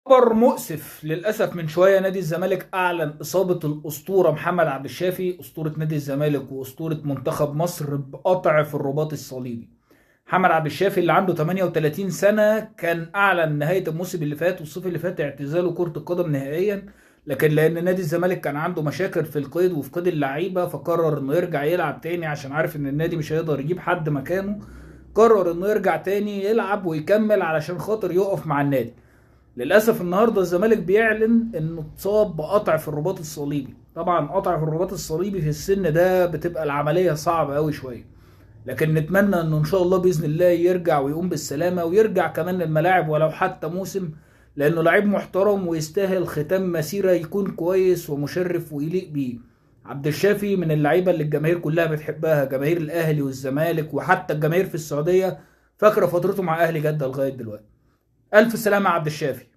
خبر مؤسف للأسف. من شوية نادي الزمالك أعلن إصابة الأسطورة محمد عبد الشافي، أسطورة نادي الزمالك وأسطورة منتخب مصر، بقطع في الرباط الصليبي. محمد عبد الشافي اللي عنده 38 سنة كان أعلن نهاية الموسم اللي فات والصيف اللي فات اعتزاله كرة القدم نهائيا، لكن لأن نادي الزمالك كان عنده مشاكل في القيد وفي قيد اللعيبة فقرر إنه يرجع يلعب تاني عشان عارف إن النادي مش هيقدر يجيب حد مكانه. قرر إنه يرجع تاني يلعب ويكمل علشان خاطر يقف مع النادي. للاسف النهارده الزمالك بيعلن انه اتصاب بقطع في الرباط الصليبي. طبعا قطع في الرباط الصليبي في السن ده بتبقى العمليه صعبه قوي شويه، لكن نتمنى انه ان شاء الله باذن الله يرجع ويقوم بالسلامه ويرجع كمان الملاعب ولو حتى موسم، لانه لعيب محترم ويستاهل ختام مسيره يكون كويس ومشرف ويليق بيه. عبد الشافي من اللعيبه اللي الجماهير كلها بتحبها، جماهير الاهلي والزمالك وحتى الجماهير في السعوديه فاكره فترته مع اهلي جده لغايه دلوقتي. الف سلامه يا عبد الشافي.